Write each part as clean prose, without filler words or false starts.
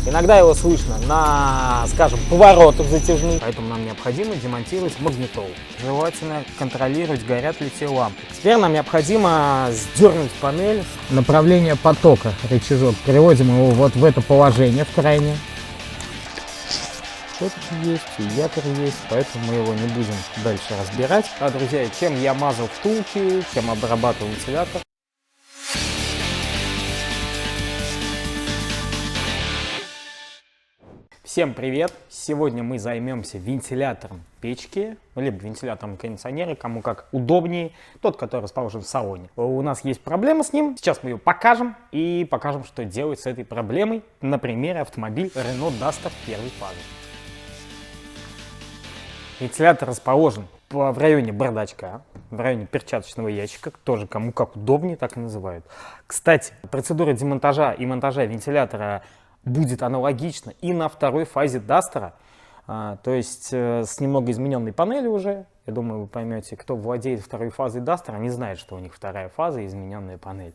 Иногда его слышно на, скажем, поворотах затяжных, поэтому нам необходимо демонтировать магнитолу. Желательно контролировать, горят ли те лампы. Теперь нам необходимо сдернуть панель. Направление потока, рычажок. Переводим его вот в это положение, в крайнее. Что тут есть, и якорь есть, поэтому мы его не будем дальше разбирать. А, друзья, чем я мазал втулки, чем обрабатывал вентилятор. Всем привет! Сегодня мы займемся вентилятором печки, либо вентилятором кондиционера, кому как удобнее, тот, который расположен в салоне. У нас есть проблема с ним, сейчас мы ее покажем и покажем, что делать с этой проблемой на примере автомобиля Renault Duster первой фазы. Вентилятор расположен в районе бардачка, в районе перчаточного ящика, тоже кому как удобнее, так и называют. Кстати, процедура демонтажа и монтажа вентилятора будет аналогично и на второй фазе Дастера, то есть с немного измененной панелью уже. Я думаю, вы поймете, кто владеет второй фазой Дастера, не знает, что у них вторая фаза и измененная панель.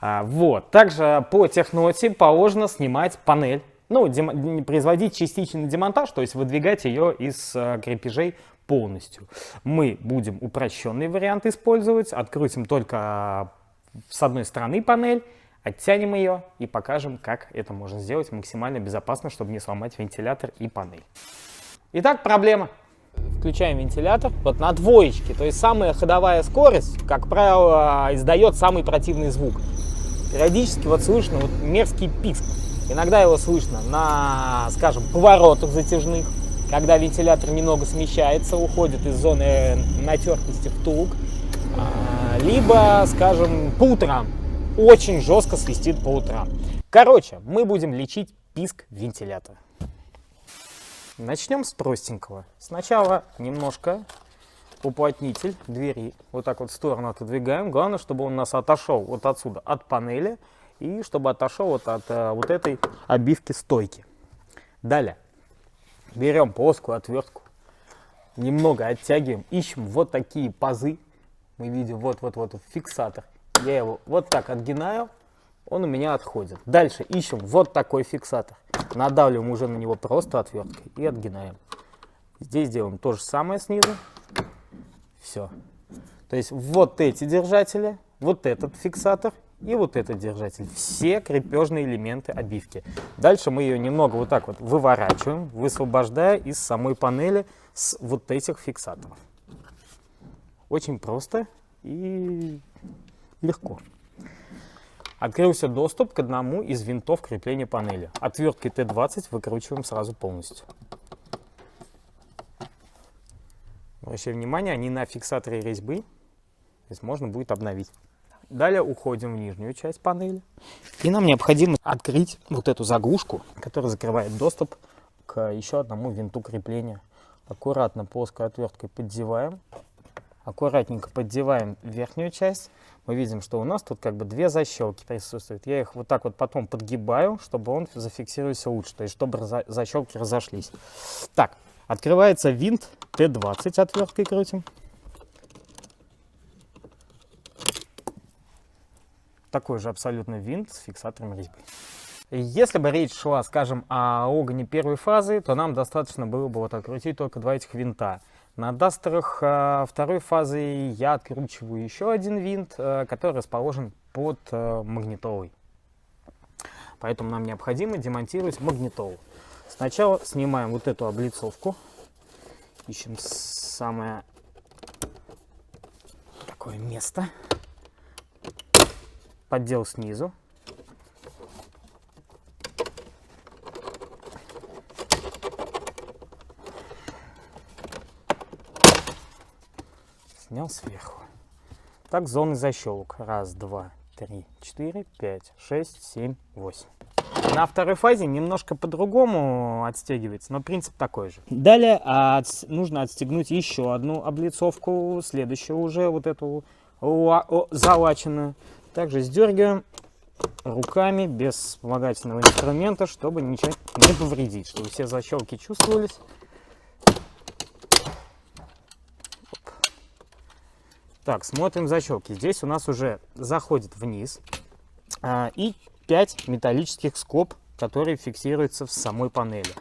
Вот. Также по техноте положено снимать панель, производить частичный демонтаж, то есть выдвигать ее из крепежей полностью. Мы будем упрощенный вариант использовать, открутим только с одной стороны панель, оттянем ее и покажем, как это можно сделать максимально безопасно, чтобы не сломать вентилятор и панель. Итак, проблема. Включаем вентилятор вот на двоечке, то есть самая ходовая скорость, как правило, издает самый противный звук. Периодически вот слышно вот мерзкий писк. Иногда его слышно на, скажем, поворотах затяжных, когда вентилятор немного смещается, уходит из зоны натертости втулок, либо, скажем, по утрам. Очень жестко свистит по утрам. Короче, мы будем лечить писк вентилятора. Начнем с простенького. Сначала немножко уплотнитель двери вот так вот в сторону отодвигаем. Главное, чтобы он у нас отошел вот отсюда, от панели, и чтобы отошел вот от вот этой обивки стойки. Далее берем плоскую отвертку, немного оттягиваем, ищем вот такие пазы. Мы видим вот фиксатор. Я его вот так отгинаю, он у меня отходит. Дальше ищем вот такой фиксатор. Надавливаем уже на него просто отверткой и отгинаем. Здесь делаем то же самое снизу. Все. То есть вот эти держатели, вот этот фиксатор и вот этот держатель. Все крепежные элементы обивки. Дальше мы ее немного вот так вот выворачиваем, высвобождая из самой панели с вот этих фиксаторов. Очень просто и легко. Открылся доступ к одному из винтов крепления панели. Отверткой Т20 выкручиваем сразу полностью. Обращаю внимание, они на фиксаторе резьбы, то есть можно будет обновить. Далее уходим в нижнюю часть панели. И нам необходимо открыть вот эту заглушку, которая закрывает доступ к еще одному винту крепления. Аккуратно плоской отверткой поддеваем. Аккуратненько поддеваем верхнюю часть. Мы видим, что у нас тут как бы две защелки присутствуют. Я их вот так вот потом подгибаю, чтобы он зафиксировался лучше, то есть чтобы защелки разошлись. Так, открывается винт Т20, отверткой крутим. Такой же абсолютно винт с фиксатором резьбы. Если бы речь шла, скажем, о огне первой фазы, то нам достаточно было бы вот открутить только два этих винта. На Дастерах второй фазы я откручиваю еще один винт, который расположен под магнитолой. Поэтому нам необходимо демонтировать магнитолу. Сначала снимаем вот эту облицовку. Ищем самое такое место. Поддел снизу. Снял сверху. Так, зоны защелок. 1, 2, 3, 4, 5, 6, 7, 8. На второй фазе немножко по-другому отстегивается, но принцип такой же. Далее нужно отстегнуть еще одну облицовку, следующую уже вот эту залаченную. Также сдергиваем руками без вспомогательного инструмента, чтобы ничего не повредить, чтобы все защелки чувствовались. Так, смотрим защелки. Здесь у нас уже заходит вниз и 5 металлических скоб который фиксируется в самой панели.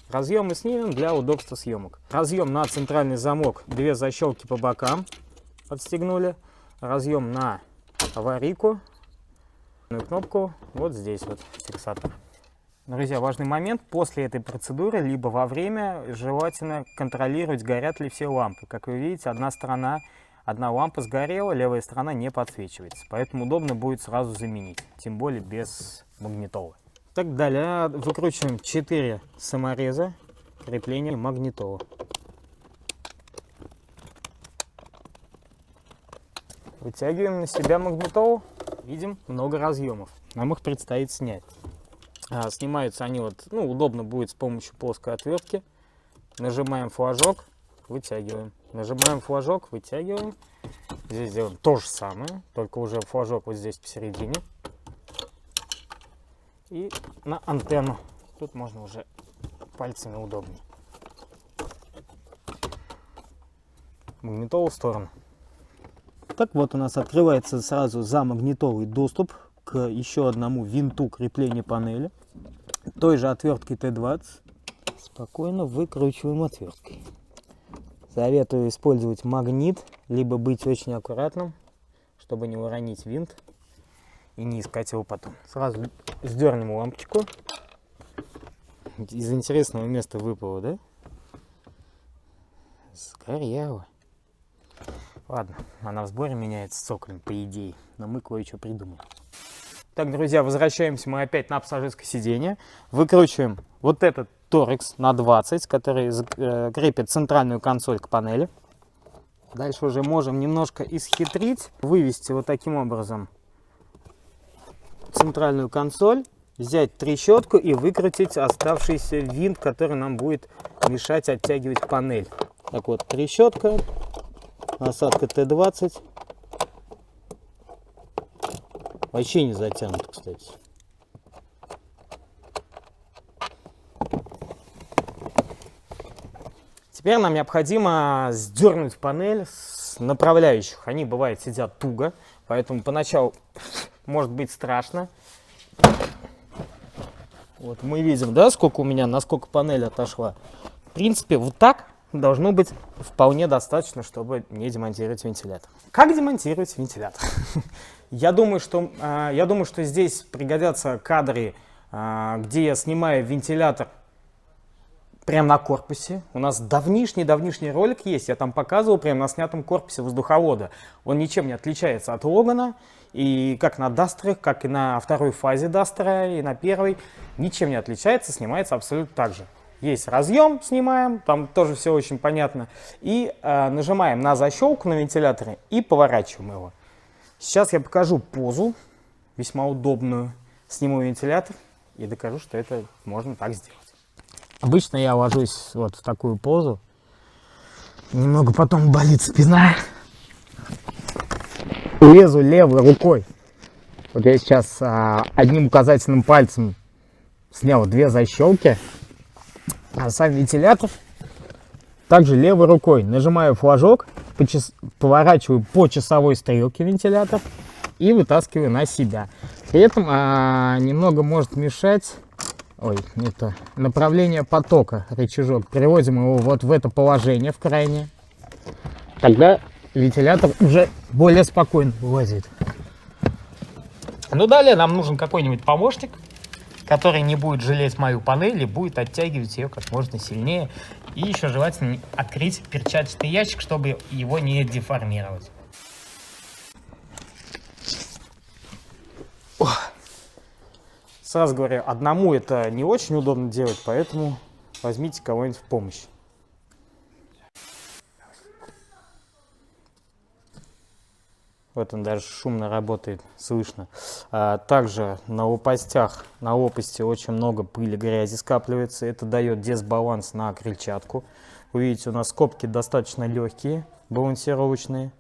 Разъемы снимем для удобства съемок. Разъем на центральный замок, 2 защелки по бокам подстегнули. Разъем на аварийку, кнопку вот здесь вот фиксатор. Друзья, важный момент: после этой процедуры, либо во время, желательно контролировать, горят ли все лампы. Как вы видите, одна лампа сгорела, левая сторона не подсвечивается. Поэтому удобно будет сразу заменить, тем более без магнитолы. Так, далее выкручиваем 4 самореза крепления магнитолы. Вытягиваем на себя магнитолу, видим много разъемов. Нам их предстоит снять. Снимаются они удобно будет с помощью плоской отвертки. Нажимаем флажок, вытягиваем. Нажимаем флажок, вытягиваем. Здесь делаем то же самое, только уже флажок вот здесь посередине. И на антенну. Тут можно уже пальцами удобнее. Магнитолу в сторону. Так вот, у нас открывается сразу за магнитолой доступ к еще одному винту крепления панели. Той же отверткой Т20. Спокойно выкручиваем отверткой. Советую использовать магнит, либо быть очень аккуратным, чтобы не уронить винт и не искать его потом. Сразу сдернем лампочку. Из интересного места выпало, да? Сгорело. Ладно, она в сборе меняется цоколем, по идее, но мы кое-что придумаем. Так, друзья, возвращаемся мы опять на пассажирское сиденье. Выкручиваем вот этот торекс на 20, который крепит центральную консоль к панели. Дальше уже можем немножко исхитрить, вывести вот таким образом центральную консоль, взять трещотку и выкрутить оставшийся винт, который нам будет мешать оттягивать панель. Так вот, трещотка, насадка Т20. Вообще не затянуто, кстати. Теперь нам необходимо сдернуть панель с направляющих. Они, бывает, сидят туго, поэтому поначалу может быть страшно. Вот мы видим, да, сколько у меня, насколько панель отошла. В принципе, вот так должно быть вполне достаточно, чтобы не демонтировать вентилятор. Как демонтировать вентилятор? Я думаю, что здесь пригодятся кадры, где я снимаю вентилятор прямо на корпусе. У нас давнишний ролик есть, я там показывал прямо на снятом корпусе воздуховода. Он ничем не отличается от Логана, и как на Дастерах, как и на второй фазе Дастера, и на первой, ничем не отличается, снимается абсолютно так же. Есть разъем, снимаем, там тоже все очень понятно, и нажимаем на защелку на вентиляторе и поворачиваем его. Сейчас я покажу позу, весьма удобную, сниму вентилятор и докажу, что это можно так сделать. Обычно я ложусь вот в такую позу, немного потом болит спина, лезу левой рукой. Вот я сейчас одним указательным пальцем снял 2 защелки, а сам вентилятор также левой рукой нажимаю флажок, поворачиваю по часовой стрелке вентилятор и вытаскиваю на себя. При этом немного может мешать направление потока рычажок. Переводим его вот в это положение, в крайнее. Тогда вентилятор уже более спокойно вылазит. Ну далее нам нужен какой-нибудь помощник, который не будет жалеть мою панель и будет оттягивать ее как можно сильнее. И еще желательно открыть перчаточный ящик, чтобы его не деформировать. Сразу говорю, одному это не очень удобно делать, поэтому возьмите кого-нибудь в помощь. Вот он даже шумно работает, слышно. Также на лопастях, на лопасти очень много пыли, грязи скапливается. Это дает дисбаланс на крыльчатку. Вы видите, у нас скобки достаточно легкие, балансировочные.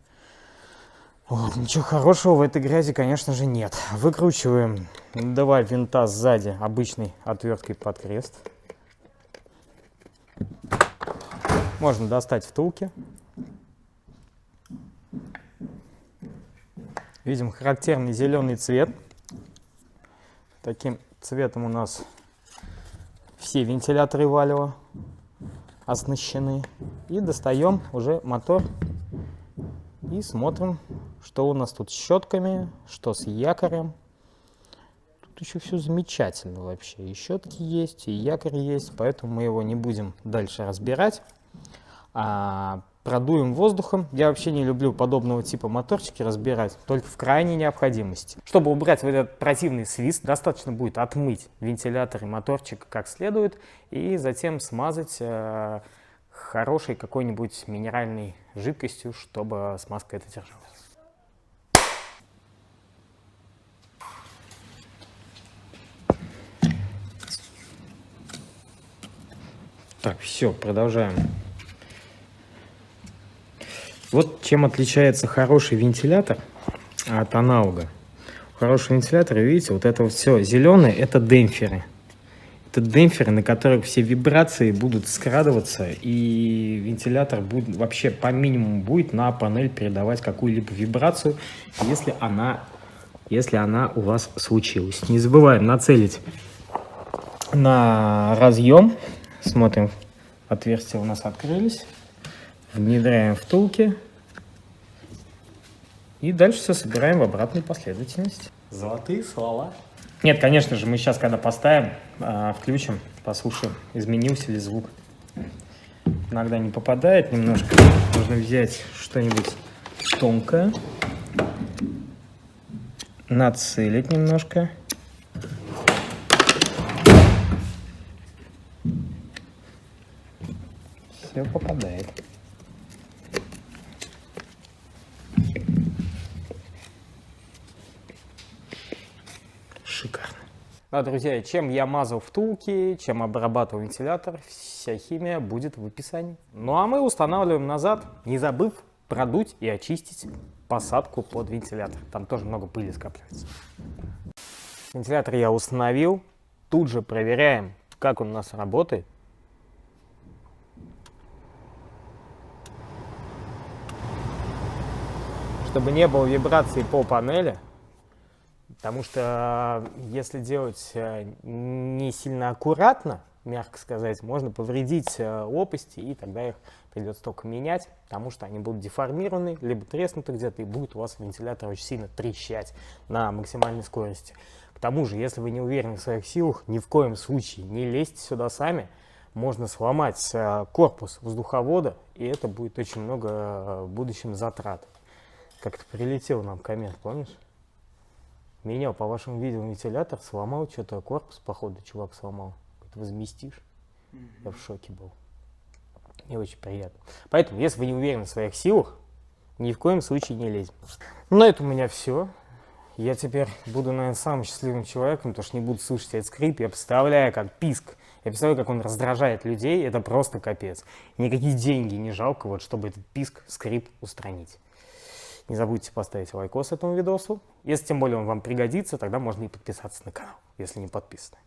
Вот, ничего хорошего в этой грязи, конечно же, нет. Выкручиваем 2 винта сзади обычной отверткой под крест. Можно достать втулки. Видим характерный зеленый цвет. Таким цветом у нас все вентиляторы Valio оснащены. И достаем уже мотор и смотрим, что у нас тут с щетками, что с якорем. Тут еще все замечательно вообще. И щетки есть, и якорь есть, поэтому мы его не будем дальше разбирать. Продуем воздухом. Я вообще не люблю подобного типа моторчики разбирать, только в крайней необходимости. Чтобы убрать вот этот противный свист, достаточно будет отмыть вентилятор и моторчик как следует, и затем смазать хорошей какой-нибудь минеральной жидкостью, чтобы смазка эта держалась. Так, все, продолжаем. Вот чем отличается хороший вентилятор от аналога. У хорошего вентилятора, видите, вот это вот все зеленое, это демпферы. Это демпферы, на которых все вибрации будут скрадываться, и вентилятор будет вообще по минимуму будет на панель передавать какую-либо вибрацию, если она у вас случилась. Не забываем нацелить на разъем. Смотрим, отверстия у нас открылись. Внедряем втулки. И дальше все собираем в обратной последовательности. Золотые слова. Нет, конечно же, мы сейчас, когда поставим, включим, послушаем, изменился ли звук. Иногда не попадает немножко. Нужно взять что-нибудь тонкое. Нацелить немножко. Все попадает. Шикарно. Да, друзья, чем я мазал втулки, чем обрабатывал вентилятор, вся химия будет в описании. Ну а мы устанавливаем назад, не забыв продуть и очистить посадку под вентилятор. Там тоже много пыли скапливается. Вентилятор я установил. Тут же проверяем, как он у нас работает. Чтобы не было вибраций по панели, потому что если делать не сильно аккуратно, мягко сказать, можно повредить лопасти, и тогда их придется только менять, потому что они будут деформированы, либо треснуты где-то, и будет у вас вентилятор очень сильно трещать на максимальной скорости. К тому же, если вы не уверены в своих силах, ни в коем случае не лезьте сюда сами, можно сломать корпус воздуховода, и это будет очень много в будущем затрат. Как-то прилетел нам коммент, помнишь? Меня по вашему видео вентилятор сломал, что-то корпус, походу, чувак сломал. Это возместишь? Я в шоке был. Не очень приятно. Поэтому, если вы не уверены в своих силах, ни в коем случае не лезем. На этом у меня все. Я теперь буду, наверное, самым счастливым человеком, потому что не буду слышать этот скрип. Я представляю, как писк. Я представляю, как он раздражает людей. Это просто капец. Никакие деньги не жалко, вот, чтобы этот писк, скрип устранить. Не забудьте поставить лайкос этому видосу. Если тем более он вам пригодится, тогда можно и подписаться на канал, если не подписаны.